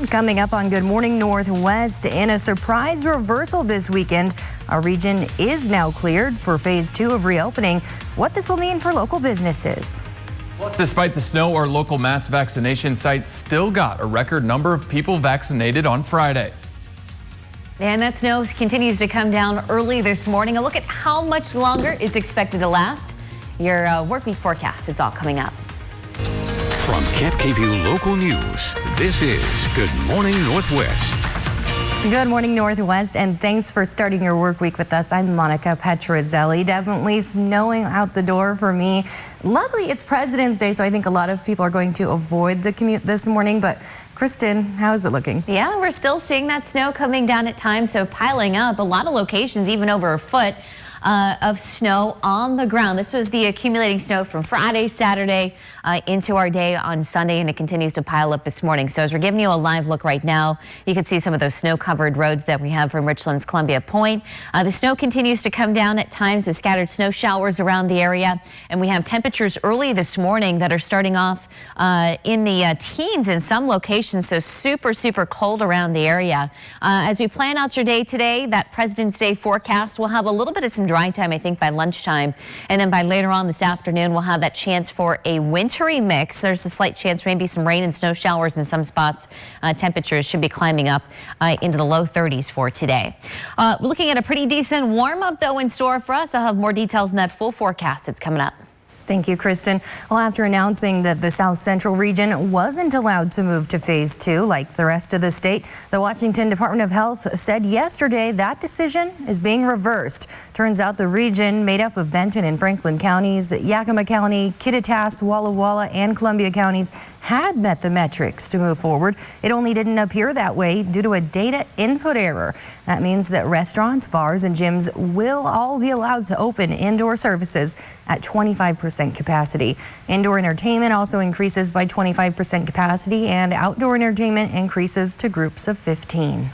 Coming up on Good Morning Northwest, in a surprise reversal this weekend, our region is now cleared for phase 2 of reopening. What this will mean for local businesses. Plus, despite the snow, our local mass vaccination sites still got a record number of people vaccinated on Friday. And that snow continues to come down early this morning. A look at how much longer it's expected to last. Your work week forecast, it's all coming up. From Can't KVU Local News, this is Good Morning Northwest. Good morning, Northwest, and thanks for starting your work week with us. I'm Monica Petrozelli. Definitely snowing out the door for me. Luckily, it's President's Day, so I think a lot of people are going to avoid the commute this morning. But Kristen, how is it looking? Yeah, we're still seeing that snow coming down at times, so piling up. A lot of locations, even over a foot of snow on the ground. This was the accumulating snow from Friday, Saturday into our day on Sunday, and it continues to pile up this morning. So as we're giving you a live look right now, you can see some of those snow-covered roads that we have from Richland's Columbia Point. The snow continues to come down at times with scattered snow showers around the area, and we have temperatures early this morning that are starting off in the teens in some locations, so super cold around the area. As we plan out your day today, that President's Day forecast will have a little bit of some dry time, I think, by lunchtime, and then by later on this afternoon, we'll have that chance for a wintry mix. There's a slight chance for maybe some rain and snow showers in some spots. Temperatures should be climbing up into the low 30s for today. We're looking at a pretty decent warm up though in store for us. I'll have more details in that full forecast that's coming up. Thank you, Kristen. Well, after announcing that the South Central region wasn't allowed to move to phase 2 like the rest of the state, the Washington Department of Health said yesterday that decision is being reversed. Turns out the region made up of Benton and Franklin counties, Yakima County, Kittitas, Walla Walla, and Columbia counties had met the metrics to move forward. It only didn't appear that way due to a data input error. That means that restaurants, bars, and gyms will all be allowed to open indoor services at 25% capacity. Indoor entertainment also increases by 25% capacity, and outdoor entertainment increases to groups of 15.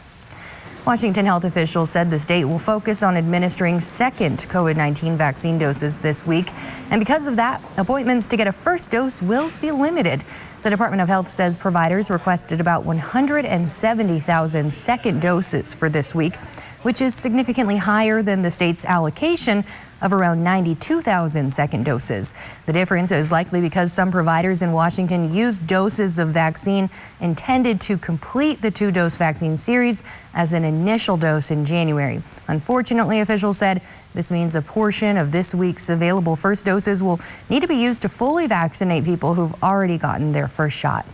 Washington health officials said the state will focus on administering second COVID-19 vaccine doses this week. And because of that, appointments to get a first dose will be limited. The Department of Health says providers requested about 170,000 second doses for this week, which is significantly higher than the state's allocation of around 92,000 second doses. The difference is likely because some providers in Washington used doses of vaccine intended to complete the 2-dose vaccine series as an initial dose in January. Unfortunately, officials said this means a portion of this week's available first doses will need to be used to fully vaccinate people who've already gotten their first shot.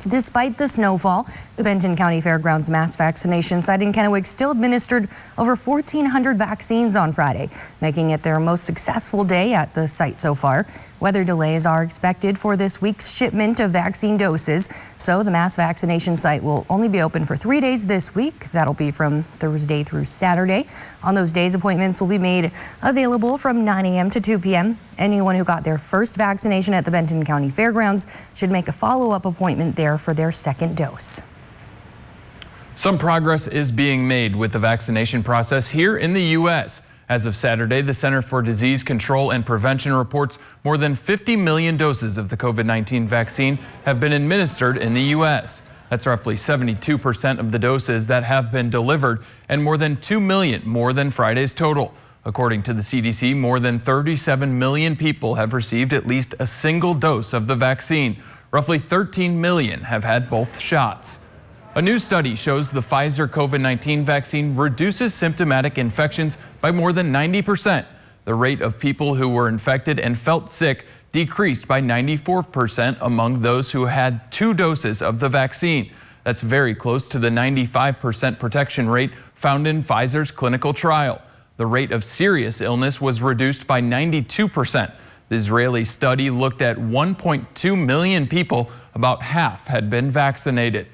Despite the snowfall, the Benton County Fairgrounds mass vaccination site in Kennewick still administered over 1,400 vaccines on Friday, making it their most successful day at the site so far. Weather delays are expected for this week's shipment of vaccine doses, so the mass vaccination site will only be open for 3 days this week. That'll be from Thursday through Saturday. On those days, appointments will be made available from 9 a.m. to 2 p.m. Anyone who got their first vaccination at the Benton County Fairgrounds should make a follow-up appointment there for their second dose. Some progress is being made with the vaccination process here in the U.S. As of Saturday, the Center for Disease Control and Prevention reports more than 50 million doses of the COVID-19 vaccine have been administered in the U.S. That's roughly 72% of the doses that have been delivered, and more than 2 million more than Friday's total. According to the CDC, more than 37 million people have received at least a single dose of the vaccine. Roughly 13 million have had both shots. A new study shows the Pfizer COVID-19 vaccine reduces symptomatic infections by more than 90%. The rate of people who were infected and felt sick decreased by 94% among those who had 2 doses of the vaccine. That's very close to the 95% protection rate found in Pfizer's clinical trial. The rate of serious illness was reduced by 92%. The Israeli study looked at 1.2 million people. About half had been vaccinated.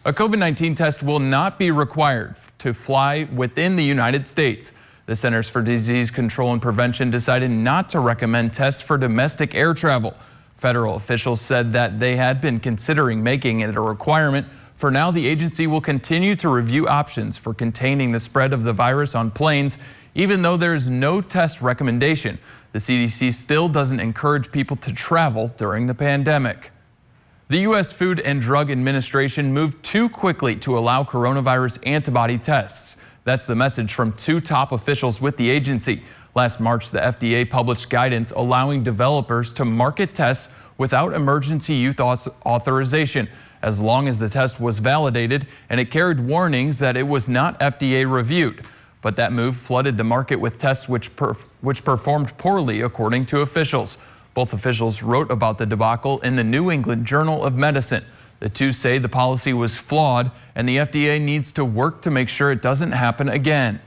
A COVID-19 test will not be required to fly within the United States. The Centers for Disease Control and Prevention decided not to recommend tests for domestic air travel. Federal officials said that they had been considering making it a requirement. For now, the agency will continue to review options for containing the spread of the virus on planes. Even though there is no test recommendation, the CDC still doesn't encourage people to travel during the pandemic. The U.S. Food and Drug Administration moved too quickly to allow coronavirus antibody tests. That's the message from two top officials with the agency. Last March, the FDA published guidance allowing developers to market tests without emergency use authorization, as long as the test was validated and it carried warnings that it was not FDA reviewed. But that move flooded the market with tests which performed poorly, according to officials. Both officials wrote about the debacle in the New England Journal of Medicine. The two say the policy was flawed and the FDA needs to work to make sure it doesn't happen again.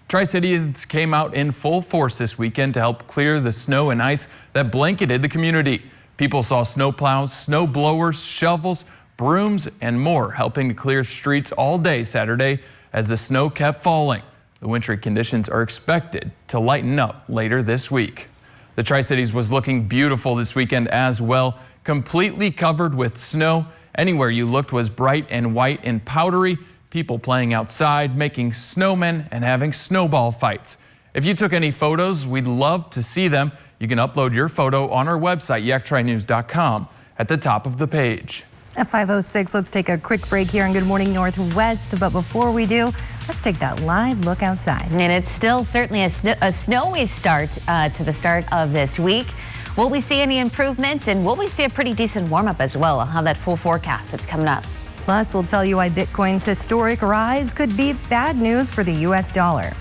Tri-Cityans came out in full force this weekend to help clear the snow and ice that blanketed the community. People saw snowplows, snow blowers, shovels, brooms, and more helping to clear streets all day Saturday as the snow kept falling. The wintry conditions are expected to lighten up later this week. The Tri-Cities was looking beautiful this weekend as well, completely covered with snow. Anywhere you looked was bright and white and powdery. People playing outside, making snowmen, and having snowball fights. If you took any photos, we'd love to see them. You can upload your photo on our website, yaktrinews.com, at the top of the page. At 5:06, let's take a quick break here on Good Morning Northwest. But before we do, let's take that live look outside. And it's still certainly a snowy start to the start of this week. Will we see any improvements, and will we see a pretty decent warm up as well? I'll have that full forecast that's coming up. Plus, we'll tell you why Bitcoin's historic rise could be bad news for the U.S. dollar.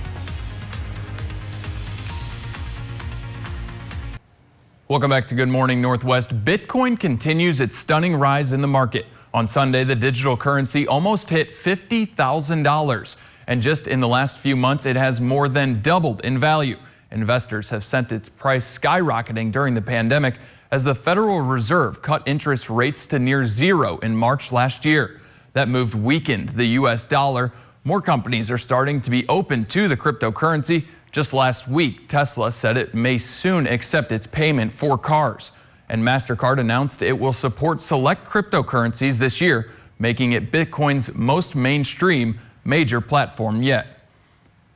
Welcome back to Good Morning Northwest. Bitcoin continues its stunning rise in the market. On Sunday, the digital currency almost hit $50,000. And just in the last few months, it has more than doubled in value. Investors have sent its price skyrocketing during the pandemic as the Federal Reserve cut interest rates to near zero in March last year. That move weakened the U.S. dollar. More companies are starting to be open to the cryptocurrency. Just last week, Tesla said it may soon accept its payment for cars. And MasterCard announced it will support select cryptocurrencies this year, making it Bitcoin's most mainstream major platform yet.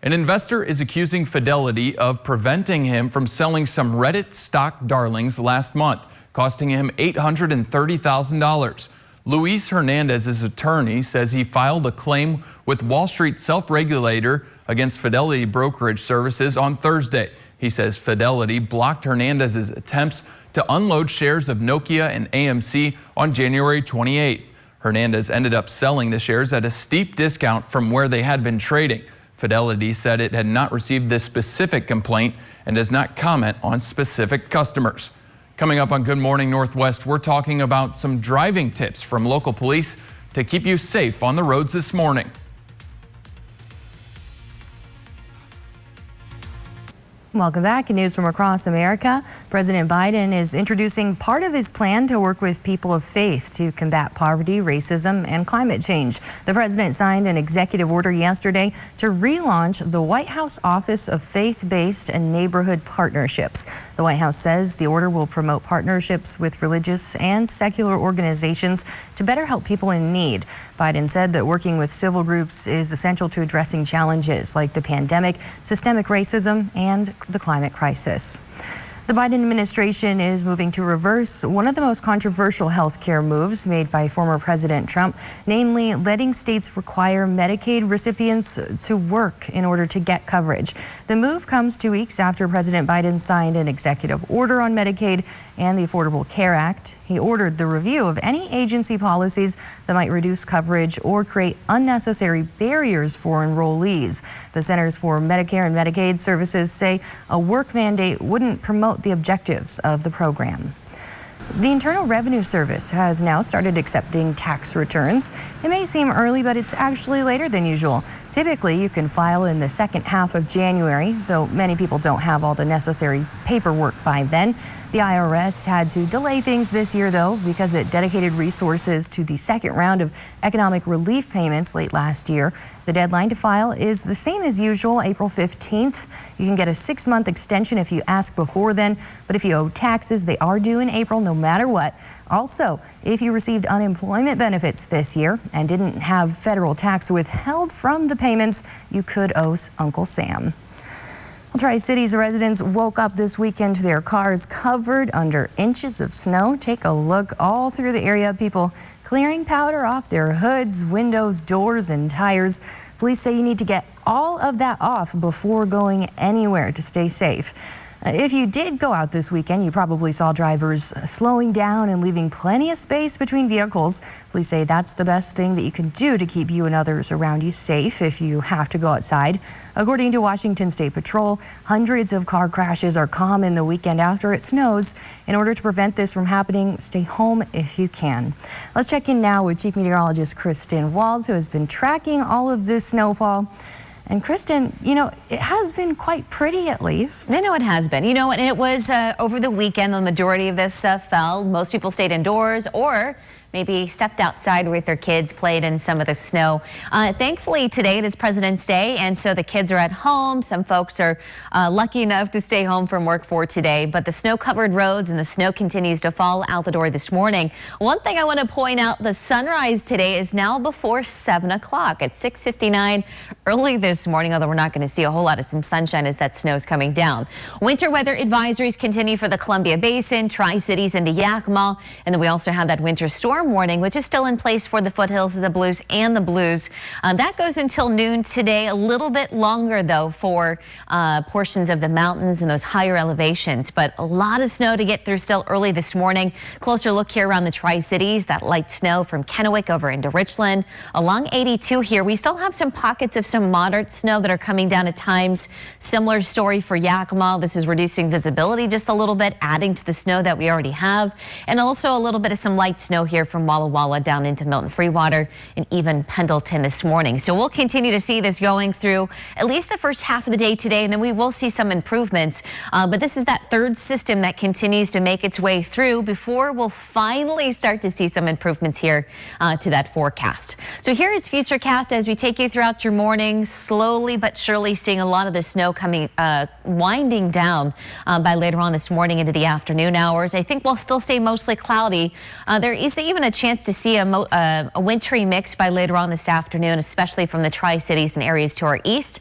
An investor is accusing Fidelity of preventing him from selling some Reddit stock darlings last month, costing him $830,000. Luis Hernandez's attorney says he filed a claim with Wall Street self-regulator against Fidelity Brokerage Services on Thursday. He says Fidelity blocked Hernandez's attempts to unload shares of Nokia and AMC on January 28. Hernandez ended up selling the shares at a steep discount from where they had been trading. Fidelity said it had not received this specific complaint and does not comment on specific customers. Coming up on Good Morning Northwest, we're talking about some driving tips from local police to keep you safe on the roads this morning. Welcome back. News from across America. President Biden is introducing part of his plan to work with people of faith to combat poverty, racism, and climate change. The president signed an executive order yesterday to relaunch the White House Office of Faith-Based and Neighborhood Partnerships. The White House says the order will promote partnerships with religious and secular organizations to better help people in need. Biden said that working with civil groups is essential to addressing challenges like the pandemic, systemic racism, and the climate crisis. The Biden administration is moving to reverse one of the most controversial health care moves made by former President Trump, namely letting states require Medicaid recipients to work in order to get coverage. The move comes 2 weeks after President Biden signed an executive order on Medicaid and the Affordable Care Act. He ordered the review of any agency policies that might reduce coverage or create unnecessary barriers for enrollees. The Centers for Medicare and Medicaid Services say a work mandate wouldn't promote the objectives of the program. The Internal Revenue Service has now started accepting tax returns. It may seem early, but it's actually later than usual. Typically, you can file in the second half of January, though many people don't have all the necessary paperwork by then. The IRS had to delay things this year, though, because it dedicated resources to the second round of economic relief payments late last year. The deadline to file is the same as usual, April 15th. You can get a 6-month extension if you ask before then, but if you owe taxes, they are due in April no matter what. Also, if you received unemployment benefits this year and didn't have federal tax withheld from the payments, you could owe Uncle Sam. Well, Tri-Cities residents woke up this weekend to their cars covered under inches of snow. Take a look all through the area. People clearing powder off their hoods, windows, doors, and tires. Police say you need to get all of that off before going anywhere to stay safe. If you did go out this weekend, you probably saw drivers slowing down and leaving plenty of space between vehicles. Police say that's the best thing that you can do to keep you and others around you safe if you have to go outside. According to Washington State Patrol, hundreds of car crashes are common the weekend after it snows. In order to prevent this from happening, stay home if you can. Let's check in now with Chief Meteorologist Kristen Walls, who has been tracking all of this snowfall. And Kristen, you know, it has been quite pretty, at least. I know it has been. You know, and it was over the weekend, the majority of this fell. Most people stayed indoors or maybe stepped outside with their kids, played in some of the snow. Thankfully, today it is President's Day, and so the kids are at home. Some folks are lucky enough to stay home from work for today, but the snow-covered roads and the snow continues to fall out the door this morning. One thing I want to point out, the sunrise today is now before 7 o'clock at 6:59 early this morning, although we're not going to see a whole lot of some sunshine as that snow is coming down. Winter weather advisories continue for the Columbia Basin, Tri-Cities into Yakima, and then we also have that winter storm warning, which is still in place for the foothills of the Blues and the Blues. That goes until noon today, a little bit longer though for portions of the mountains and those higher elevations, but a lot of snow to get through still early this morning. Closer look here around the Tri-Cities, that light snow from Kennewick over into Richland. Along 82 here, we still have some pockets of some moderate snow that are coming down at times. Similar story for Yakima. This is reducing visibility just a little bit, adding to the snow that we already have, and also a little bit of some light snow here from Walla Walla down into Milton Freewater and even Pendleton this morning. So we'll continue to see this going through at least the first half of the day today, and then we will see some improvements. But this is that third system that continues to make its way through before we'll finally start to see some improvements here to that forecast. So here is Futurecast as we take you throughout your morning, slowly but surely seeing a lot of the snow coming, winding down by later on this morning into the afternoon hours. I think we'll still stay mostly cloudy. There is even a chance to see a wintry mix by later on this afternoon, especially from the Tri-Cities and areas to our east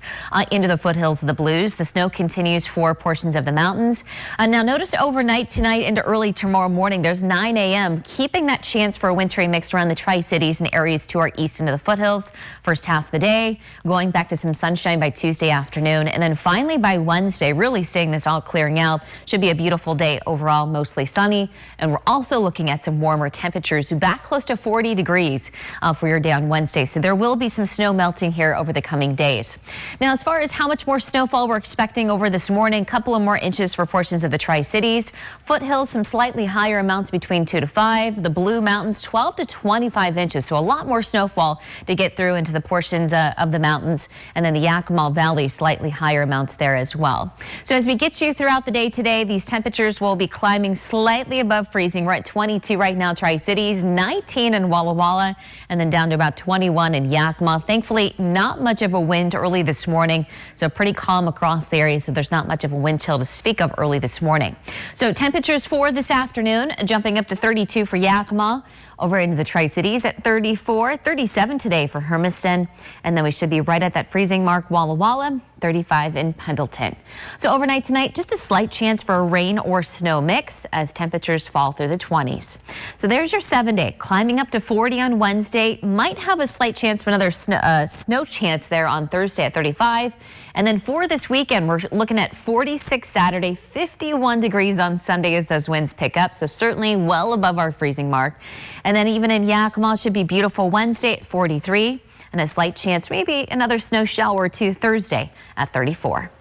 into the foothills of the Blues. The snow continues for portions of the mountains. Now notice overnight tonight into early tomorrow morning, there's 9 a.m. keeping that chance for a wintry mix around the Tri-Cities and areas to our east into the foothills. First half of the day, going back to some sunshine by Tuesday afternoon, and then finally by Wednesday, really seeing this all clearing out. Should be a beautiful day overall, mostly sunny, and we're also looking at some warmer temperatures back close to 40 degrees for your day on Wednesday. So there will be some snow melting here over the coming days. Now, as far as how much more snowfall we're expecting over this morning, a couple of more inches for portions of the Tri-Cities. Foothills, some slightly higher amounts between 2 to 5. The Blue Mountains, 12 to 25 inches. So a lot more snowfall to get through into the portions of the mountains. And then the Yakima Valley, slightly higher amounts there as well. So as we get you throughout the day today, these temperatures will be climbing slightly above freezing. We're at 22 right now, Tri-Cities, 19 in Walla Walla, and then down to about 21 in Yakima. Thankfully, not much of a wind early this morning, so pretty calm across the area, so there's not much of a wind chill to speak of early this morning. So temperatures for this afternoon, jumping up to 32 for Yakima, over into the Tri-Cities at 34, 37 today for Hermiston, and then we should be right at that freezing mark, Walla Walla, 35 in Pendleton. So overnight tonight, just a slight chance for a rain or snow mix as temperatures fall through the 20s. So there's your 7-day, climbing up to 40 on Wednesday. Might have a slight chance for another snow chance there on Thursday at 35. And then for this weekend, we're looking at 46 Saturday, 51 degrees on Sunday as those winds pick up. So certainly well above our freezing mark. And then even in Yakima, should be beautiful Wednesday at 43 and a slight chance, maybe another snow shower or two Thursday at 34.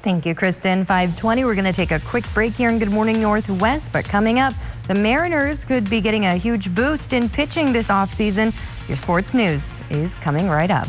Thank you, Kristen. 5:20. We're going to take a quick break here in Good Morning Northwest, but coming up, the Mariners could be getting a huge boost in pitching this offseason. Your sports news is coming right up.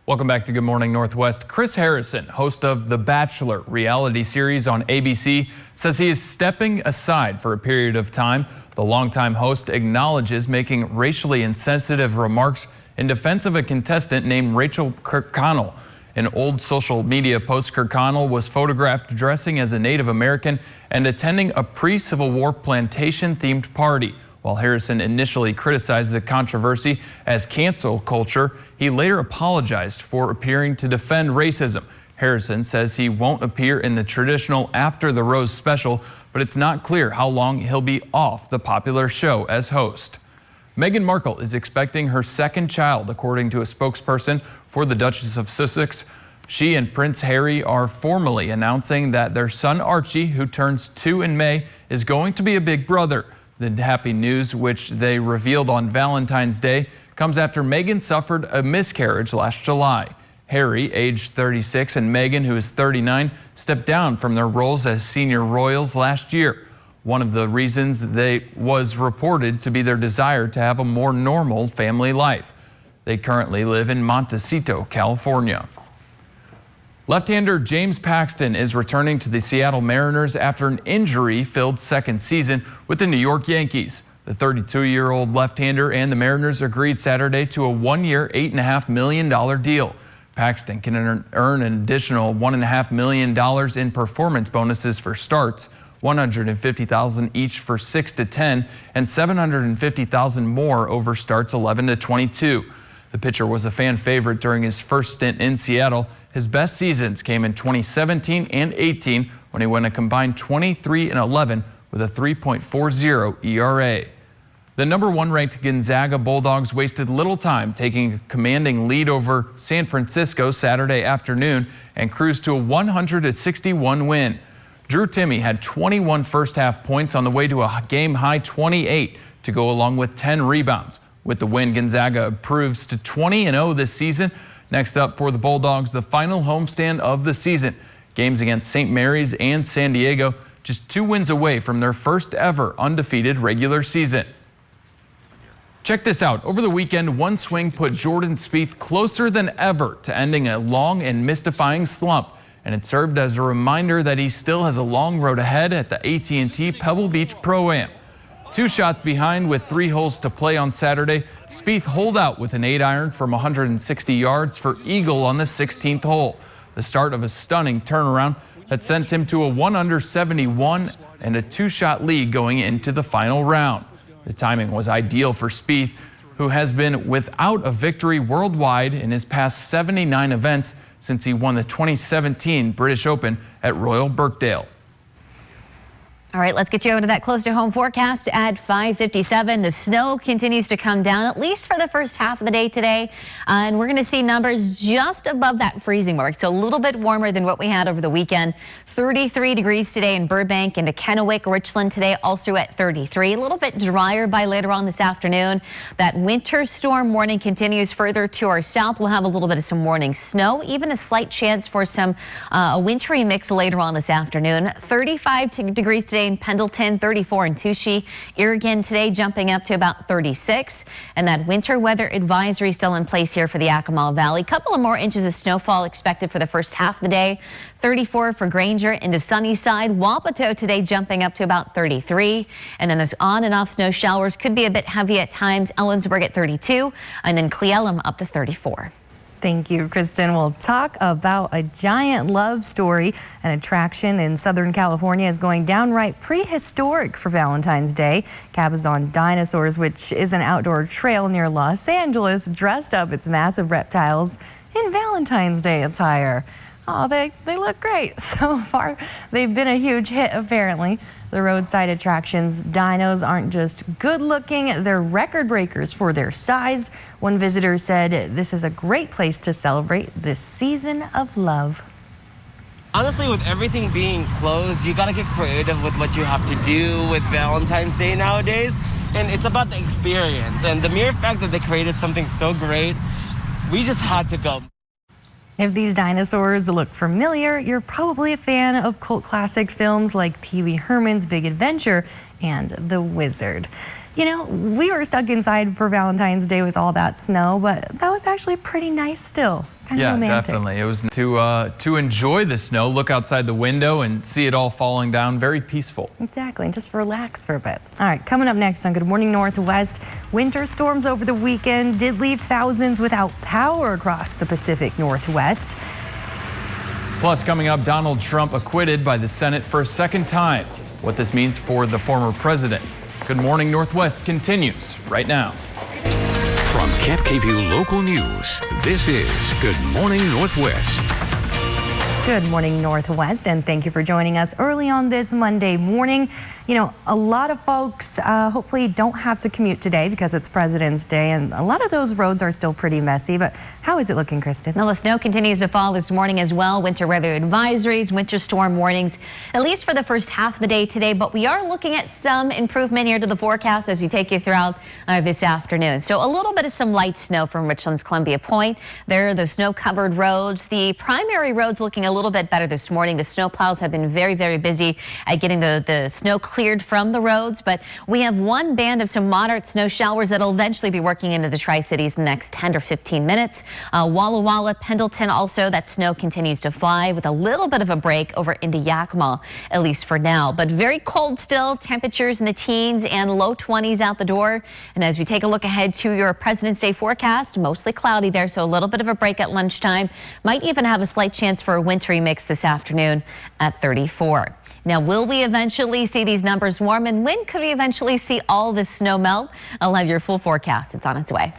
Welcome back to Good Morning Northwest. Chris Harrison, host of The Bachelor reality series on ABC, says he is stepping aside for a period of time. The longtime host acknowledges making racially insensitive remarks in defense of a contestant named Rachel Kirkconnell. In old social media post, Kirkconnell was photographed dressing as a Native American and attending a pre-Civil War plantation-themed party. While Harrison initially criticized the controversy as cancel culture, he later apologized for appearing to defend racism. Harrison says he won't appear in the traditional After the Rose special, but it's not clear how long he'll be off the popular show as host. Meghan Markle is expecting her second child, according to a spokesperson for the Duchess of Sussex. She and Prince Harry are formally announcing that their son Archie, who turns 2 in May, is going to be a big brother. The happy news, which they revealed on Valentine's Day, comes after Meghan suffered a miscarriage last July. Harry, aged 36, and Meghan, who is 39, stepped down from their roles as senior royals last year. One of the reasons was reported to be their desire to have a more normal family life. They currently live in Montecito, California. Left-hander James Paxton is returning to the Seattle Mariners after an injury-filled second season with the New York Yankees. The 32-year-old left-hander and the Mariners agreed Saturday to a one-year, $8.5 million deal. Paxton can earn an additional $1.5 million in performance bonuses for starts, $150,000 each for 6 to 10, and $750,000 more over starts 11 to 22. The pitcher was a fan favorite during his first stint in Seattle. His best seasons came in 2017 and 18 when he went a combined 23 and 11 with a 3.40 ERA. The number 1 ranked Gonzaga Bulldogs wasted little time taking a commanding lead over San Francisco Saturday afternoon and cruised to a 100-61 win. Drew Timme had 21 first-half points on the way to a game-high 28 to go along with 10 rebounds. With the win, Gonzaga improves to 20-0 this season. Next up for the Bulldogs, the final homestand of the season. Games against St. Mary's and San Diego, just 2 wins away from their first ever undefeated regular season. Check this out. Over the weekend, one swing put Jordan Spieth closer than ever to ending a long and mystifying slump. And it served as a reminder that he still has a long road ahead at the AT&T Pebble Beach Pro-Am. 2 shots behind with 3 holes to play on Saturday, Spieth holed out with an 8-iron from 160 yards for eagle on the 16th hole. The start of a stunning turnaround that sent him to a 1-under 71 and a 2-shot lead going into the final round. The timing was ideal for Spieth, who has been without a victory worldwide in his past 79 events since he won the 2017 British Open at Royal Birkdale. All right, let's get you over to that close to home forecast at 5:57. The snow continues to come down, at least for the first half of the day today. And we're going to see numbers just above that freezing mark, so a little bit warmer than what we had over the weekend. 33 degrees today in Burbank and Kennewick, Richland today also at 33. A little bit drier by later on this afternoon. That winter storm warning continues further to our south. We'll have a little bit of some morning snow, even a slight chance for some a wintry mix later on this afternoon. 35 degrees today in Pendleton, 34 in Touchy. Irrigan today jumping up to about 36. And that winter weather advisory still in place here for the Yakima Valley. Couple of more inches of snowfall expected for the first half of the day. 34 for Granger into Sunnyside. Wapato today jumping up to about 33. And then those on and off snow showers could be a bit heavy at times. Ellensburg at 32 and then Cle Elum up to 34. Thank you, Kristen. We'll talk about a giant love story. An attraction in Southern California is going downright prehistoric for Valentine's Day. Cabazon Dinosaurs, which is an outdoor trail near Los Angeles, dressed up its massive reptiles in Valentine's Day attire. Oh, they look great. So far, they've been a huge hit, apparently. The roadside attractions dinos aren't just good looking, they're record breakers for their size. One visitor said this is a great place to celebrate this season of love. Honestly, with everything being closed, you gotta get creative with what you have to do with Valentine's Day nowadays. And it's about the experience. And the mere fact that they created something so great, we just had to go. If these dinosaurs look familiar, you're probably a fan of cult classic films like Pee Wee Herman's Big Adventure and The Wizard. You know, we were stuck inside for Valentine's Day with all that snow, but that was actually pretty nice still. Kind of romantic. Definitely. It was to enjoy the snow, look outside the window and see it all falling down. Very peaceful. Exactly, and just relax for a bit. All right, coming up next on Good Morning Northwest, winter storms over the weekend did leave thousands without power across the Pacific Northwest. Plus, coming up, Donald Trump acquitted by the Senate for a second time. What this means for the former president. Good Morning Northwest continues right now. From Cat KVU Local News, this is Good Morning Northwest. Good morning, Northwest, and thank you for joining us early on this Monday morning. You know, a lot of folks hopefully don't have to commute today because it's President's Day, and a lot of those roads are still pretty messy. But how is it looking, Kristen? Well, the snow continues to fall this morning as well. Winter weather advisories, winter storm warnings, at least for the first half of the day today. But we are looking at some improvement here to the forecast as we take you throughout this afternoon. So a little bit of some light snow from Richland's Columbia Point. There are the snow-covered roads. The primary roads looking a little bit better this morning. The snow plows have been very, very busy at getting the snow cleared from the roads, but we have one band of some moderate snow showers that'll eventually be working into the Tri-Cities in the next 10 or 15 minutes. Walla Walla, Pendleton also, that snow continues to fly with a little bit of a break over into Yakima, at least for now, but very cold still. Temperatures in the teens and low 20s out the door. And as we take a look ahead to your President's Day forecast, mostly cloudy there, so a little bit of a break at lunchtime. Might even have a slight chance for a wintry mix this afternoon at 34. Now, will we eventually see these numbers warm, and when could we eventually see all this snow melt? I'll have your full forecast. It's on its way.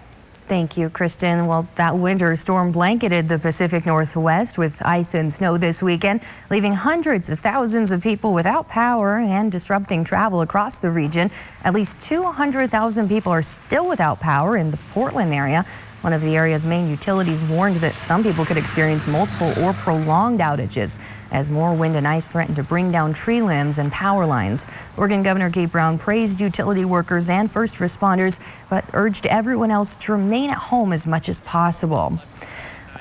Thank you, Kristen. Well, that winter storm blanketed the Pacific Northwest with ice and snow this weekend, leaving hundreds of thousands of people without power and disrupting travel across the region. At least 200,000 people are still without power in the Portland area. One of the area's main utilities warned that some people could experience multiple or prolonged outages as more wind and ice threatened to bring down tree limbs and power lines. Oregon Governor Kate Brown praised utility workers and first responders, but urged everyone else to remain at home as much as possible.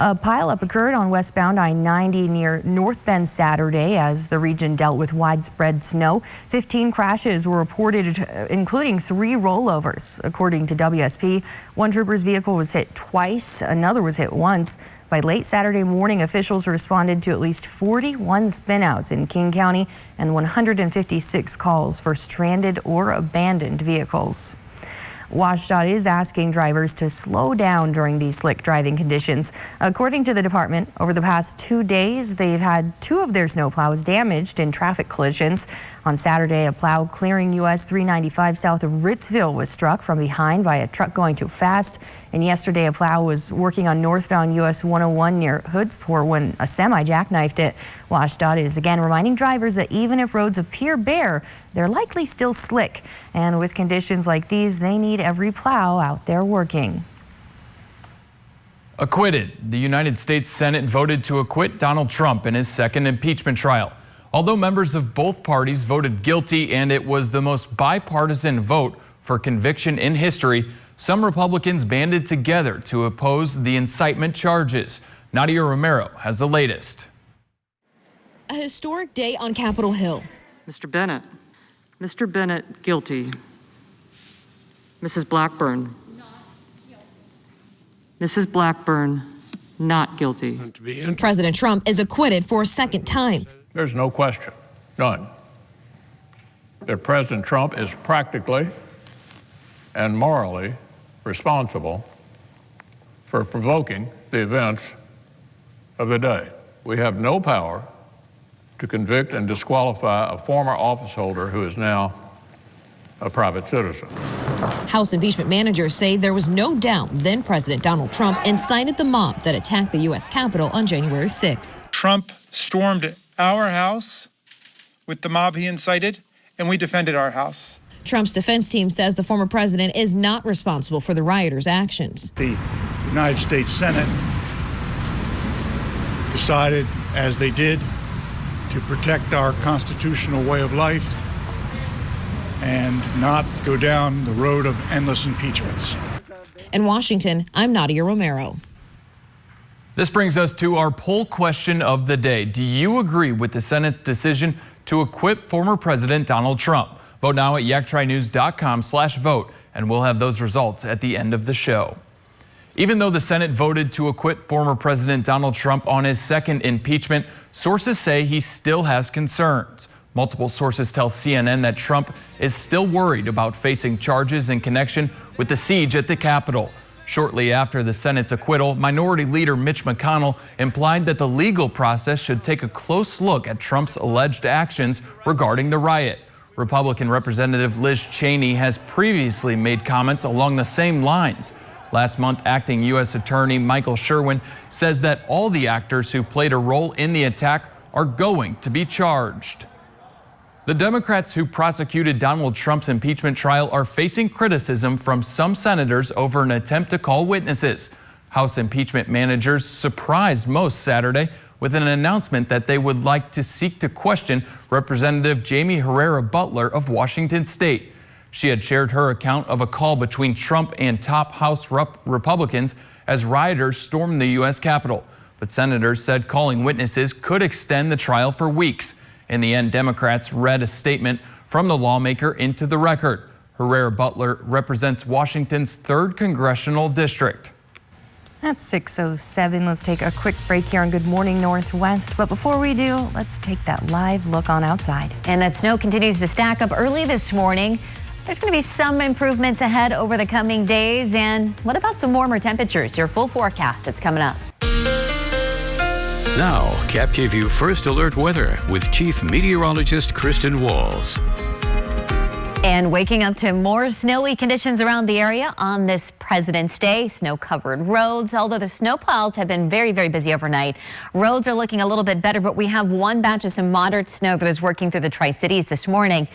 A pileup occurred on westbound I-90 near North Bend Saturday as the region dealt with widespread snow. 15 crashes were reported, including 3 rollovers. According to WSP, one trooper's vehicle was hit twice, another was hit once. By late Saturday morning, officials responded to at least 41 spinouts in King County and 156 calls for stranded or abandoned vehicles. WashDOT is asking drivers to slow down during these slick driving conditions. According to the department, over the past 2 days, they've had 2 of their snowplows damaged in traffic collisions. On Saturday, a plow clearing US 395 south of Ritzville was struck from behind by a truck going too fast. And yesterday, a plow was working on northbound US 101 near Hoodsport when a semi jackknifed it. WashDOT is again reminding drivers that even if roads appear bare, they're likely still slick. And with conditions like these, they need every plow out there working. Acquitted. The United States Senate voted to acquit Donald Trump in his second impeachment trial. Although members of both parties voted guilty and it was the most bipartisan vote for conviction in history, some Republicans banded together to oppose the incitement charges. Nadia Romero has the latest. A historic day on Capitol Hill. Mr. Bennett, guilty. Mrs. Blackburn. Mrs. Blackburn, not guilty. President Trump is acquitted for a second time. There's no question, none, that President Trump is practically and morally responsible for provoking the events of the day. We have no power to convict and disqualify a former office holder who is now a private citizen. House impeachment managers say there was no doubt then President Donald Trump incited the mob that attacked the U.S. Capitol on January 6th. Trump stormed our house with the mob he incited, and we defended our house. Trump's defense team says the former president is not responsible for the rioters' actions. The United States Senate decided, as they did, to protect our constitutional way of life and not go down the road of endless impeachments. In Washington, I'm Nadia Romero. This brings us to our poll question of the day. Do you agree with the Senate's decision to acquit former President Donald Trump? Vote now at yaktrinews.com/vote, and we'll have those results at the end of the show. Even though the Senate voted to acquit former President Donald Trump on his second impeachment, sources say he still has concerns. Multiple sources tell CNN that Trump is still worried about facing charges in connection with the siege at the Capitol. Shortly after the Senate's acquittal, Minority Leader Mitch McConnell implied that the legal process should take a close look at Trump's alleged actions regarding the riot. Republican Representative Liz Cheney has previously made comments along the same lines. Last month, acting U.S. Attorney Michael Sherwin says that all the actors who played a role in the attack are going to be charged. The Democrats who prosecuted Donald Trump's impeachment trial are facing criticism from some senators over an attempt to call witnesses. House impeachment managers surprised most Saturday with an announcement that they would like to seek to question Representative Jamie Herrera Butler of Washington State. She had shared her account of a call between Trump and top House Republicans as rioters stormed the U.S. Capitol. But senators said calling witnesses could extend the trial for weeks. In the end, Democrats read a statement from the lawmaker into the record. Herrera Butler represents Washington's 3rd congressional district. At 6:07, let's take a quick break here on Good Morning Northwest. But before we do, let's take that live look on outside. And that snow continues to stack up early this morning. There's going to be some improvements ahead over the coming days. And what about some warmer temperatures? Your full forecast, it's coming up. Now, Cap KVU First Alert Weather with Chief Meteorologist Kristen Walls. And waking up to more snowy conditions around the area on this President's Day. Snow-covered roads, although the snow piles have been very, very busy overnight. Roads are looking a little bit better, but we have one batch of some moderate snow that is working through the Tri-Cities this morning.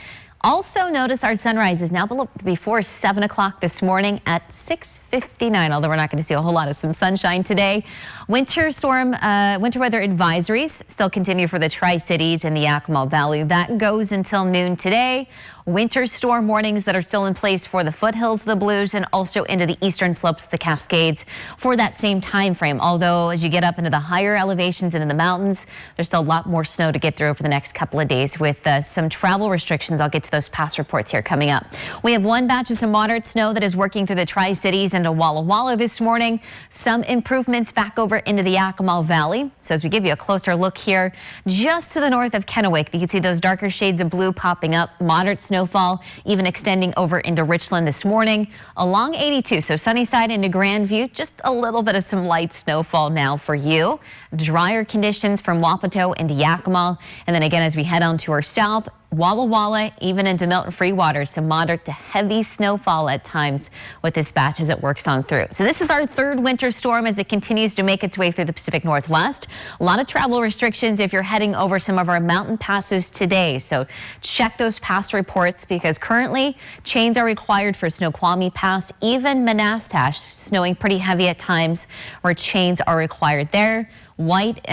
Also notice our sunrise is now before 7 o'clock this morning at 6:59, although we're not going to see a whole lot of some sunshine today. Winter weather advisories still continue for the Tri-Cities and the Yakima Valley. That goes until noon today. Winter storm warnings that are still in place for the foothills of the Blues and also into the eastern slopes of the Cascades for that same time frame. Although as you get up into the higher elevations and in the mountains, there's still a lot more snow to get through over the next couple of days with some travel restrictions. I'll get to those past reports here coming up. We have one batch of some moderate snow that is working through the Tri-Cities and Walla Walla this morning. Some improvements back over into the Yakima Valley. So as we give you a closer look here, just to the north of Kennewick, you can see those darker shades of blue popping up. Moderate snowfall even extending over into Richland this morning along 82. So Sunnyside into Grandview, just a little bit of some light snowfall now for you. Drier conditions from Wapato into Yakima. And then again, as we head on to our south, Walla Walla, even into Milton Freewater, some moderate to heavy snowfall at times with this batch as it works on through. So this is our 3rd winter storm as it continues to make its way through the Pacific Northwest. A lot of travel restrictions if you're heading over some of our mountain passes today. So check those pass reports because currently chains are required for Snoqualmie Pass, even Manastash snowing pretty heavy at times where chains are required there. White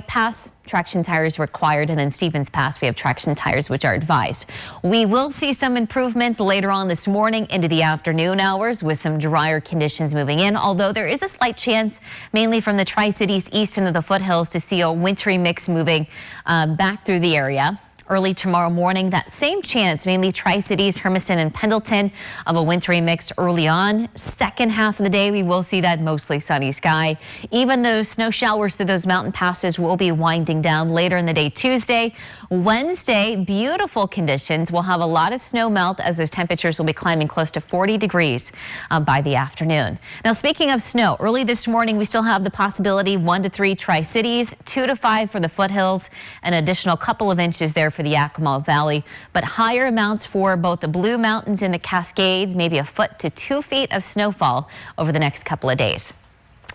Pass, traction tires required, and then Stevens Pass, we have traction tires which are advised. We will see some improvements later on this morning into the afternoon hours with some drier conditions moving in, although there is a slight chance mainly from the Tri-Cities east into the foothills to see a wintry mix moving back through the area. Early tomorrow morning, that same chance, mainly Tri-Cities, Hermiston and Pendleton, of a wintry mix early on. Second half of the day, we will see that mostly sunny sky. Even those snow showers through those mountain passes will be winding down later in the day Tuesday. Wednesday, beautiful conditions. We'll have a lot of snow melt as those temperatures will be climbing close to 40 degrees by the afternoon. Now, speaking of snow, early this morning, we still have the possibility 1 to 3 Tri-Cities, 2 to 5 for the foothills, an additional couple of inches there for the Yakima Valley, but higher amounts for both the Blue Mountains and the Cascades, maybe a foot to 2 feet of snowfall over the next couple of days.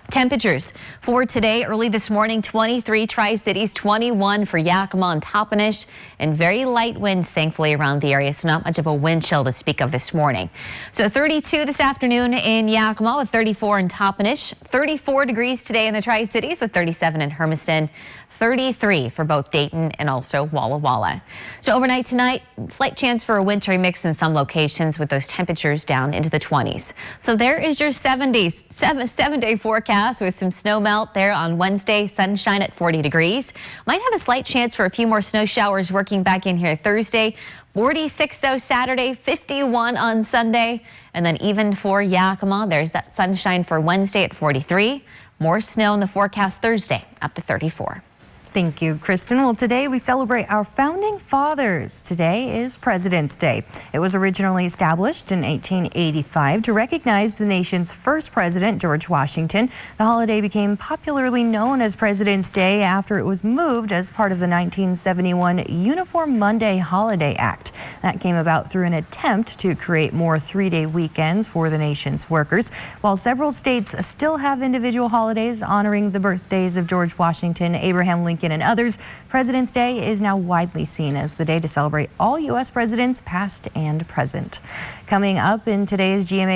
Temperatures for today, early this morning, 23 Tri-Cities, 21 for Yakima and Toppenish, and very light winds, thankfully, around the area, so not much of a wind chill to speak of this morning. So 32 this afternoon in Yakima with 34 in Toppenish, 34 degrees today in the Tri-Cities with 37 in Hermiston, 33 for both Dayton and also Walla Walla. So overnight tonight, slight chance for a wintry mix in some locations with those temperatures down into the 20s. So there is your 7-day forecast with some snow melt there on Wednesday, sunshine at 40 degrees. Might have a slight chance for a few more snow showers working back in here Thursday. 46 though Saturday, 51 on Sunday. And then even for Yakima, there's that sunshine for Wednesday at 43. More snow in the forecast Thursday up to 34. Thank you, Kristen. Well, today we celebrate our founding fathers. Today is President's Day. It was originally established in 1885 to recognize the nation's first president, George Washington. The holiday became popularly known as President's Day after it was moved as part of the 1971 Uniform Monday Holiday Act. That came about through an attempt to create more three-day weekends for the nation's workers. While several states still have individual holidays honoring the birthdays of George Washington, Abraham Lincoln, and others, President's Day is now widely seen as the day to celebrate all U.S. presidents, past and present. Coming up in today's GMA